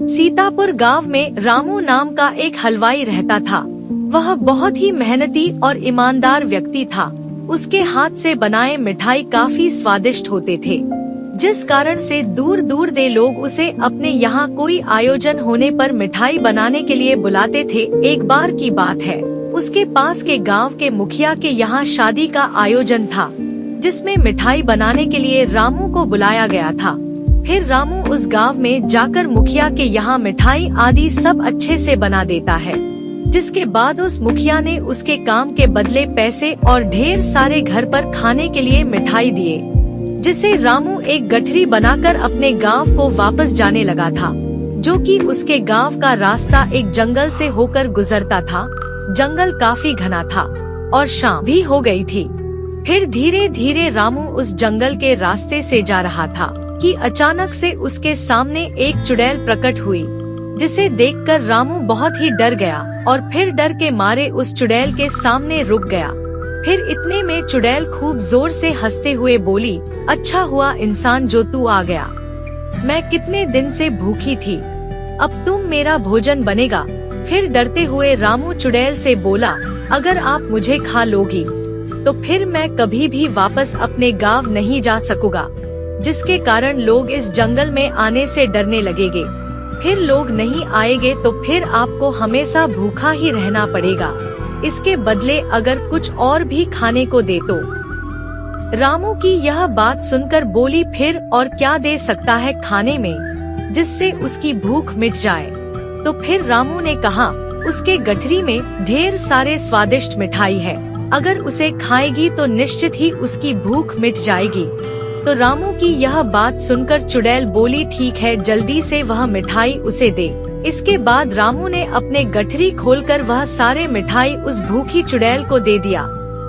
सीतापुर गांव में रामू नाम का एक हलवाई रहता था। वह बहुत ही मेहनती और ईमानदार व्यक्ति था। उसके हाथ से बनाए मिठाई काफी स्वादिष्ट होते थे, जिस कारण से दूर दूर दे लोग उसे अपने यहाँ कोई आयोजन होने पर मिठाई बनाने के लिए बुलाते थे। एक बार की बात है, उसके पास के गांव के मुखिया के यहाँ शादी का आयोजन था, जिसमें मिठाई बनाने के लिए रामू को बुलाया गया था। फिर रामू उस गांव में जाकर मुखिया के यहाँ मिठाई आदि सब अच्छे से बना देता है, जिसके बाद उस मुखिया ने उसके काम के बदले पैसे और ढेर सारे घर पर खाने के लिए मिठाई दिए, जिसे रामू एक गठरी बनाकर अपने गांव को वापस जाने लगा था, जो कि उसके गांव का रास्ता एक जंगल से होकर गुजरता था। जंगल काफी घना था और शाम भी हो गई थी। फिर धीरे धीरे रामू उस जंगल के रास्ते से जा रहा था कि अचानक से उसके सामने एक चुड़ैल प्रकट हुई, जिसे देखकर रामू बहुत ही डर गया और फिर डर के मारे उस चुड़ैल के सामने रुक गया। फिर इतने में चुड़ैल खूब जोर से हंसते हुए बोली, अच्छा हुआ इंसान जो तू आ गया, मैं कितने दिन से भूखी थी, अब तुम मेरा भोजन बनेगा। फिर डरते हुए रामू चुड़ैल से बोला, अगर आप मुझे खा लोगी तो फिर मैं कभी भी वापस अपने गांव नहीं जा सकूंगा, जिसके कारण लोग इस जंगल में आने से डरने लगेंगे। फिर लोग नहीं आएंगे तो फिर आपको हमेशा भूखा ही रहना पड़ेगा। इसके बदले अगर कुछ और भी खाने को दे तो। रामू की यह बात सुनकर बोली, फिर और क्या दे सकता है खाने में जिससे उसकी भूख मिट जाए। तो फिर रामू ने कहा, उसके गठरी में ढेर सारे स्वादिष्ट मिठाई है, अगर उसे खाएगी तो निश्चित ही उसकी भूख मिट जाएगी। तो रामू की यह बात सुनकर चुड़ैल बोली, ठीक है, जल्दी से वह मिठाई उसे दे। इसके बाद रामू ने अपने गठरी खोलकर वह सारे मिठाई उस भूखी चुड़ैल को दे दिया।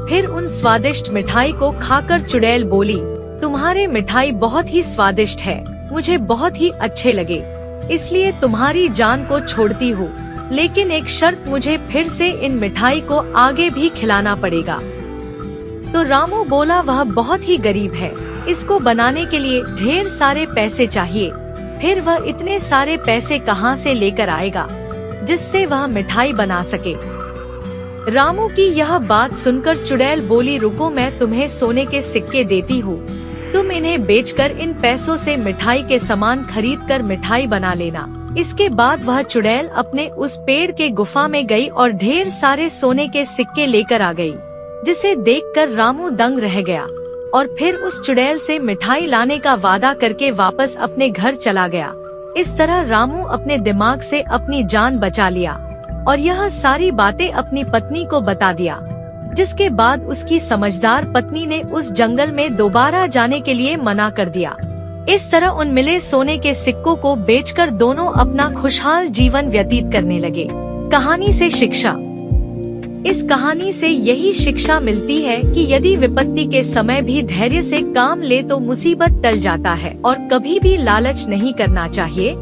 फिर उन स्वादिष्ट मिठाई को खाकर चुड़ैल बोली, तुम्हारे मिठाई बहुत ही स्वादिष्ट है, मुझे बहुत ही अच्छे लगे, इसलिए तुम्हारी जान को छोड़ती हूँ, लेकिन एक शर्त, मुझे फिर से इन मिठाई को आगे भी खिलाना पड़ेगा। तो रामू बोला, वह बहुत ही गरीब है, इसको बनाने के लिए ढेर सारे पैसे चाहिए, फिर वह इतने सारे पैसे कहाँ से लेकर आएगा जिससे वह मिठाई बना सके। रामू की यह बात सुनकर चुड़ैल बोली, रुको, मैं तुम्हें सोने के सिक्के देती हूँ, तुम इन्हें बेचकर इन पैसों से मिठाई के सामान खरीद कर मिठाई बना लेना। इसके बाद वह चुड़ैल अपने उस पेड़ के गुफा में गई और ढेर सारे सोने के सिक्के लेकर आ गई, जिसे देखकर रामू दंग रह गया और फिर उस चुड़ैल से मिठाई लाने का वादा करके वापस अपने घर चला गया। इस तरह रामू अपने दिमाग से अपनी जान बचा लिया और यह सारी बातें अपनी पत्नी को बता दिया, जिसके बाद उसकी समझदार पत्नी ने उस जंगल में दोबारा जाने के लिए मना कर दिया। इस तरह उन मिले सोने के सिक्कों को बेचकर दोनों अपना खुशहाल जीवन व्यतीत करने लगे। कहानी से शिक्षा। इस कहानी से यही शिक्षा मिलती है कि यदि विपत्ति के समय भी धैर्य से काम ले तो मुसीबत टल जाता है और कभी भी लालच नहीं करना चाहिए।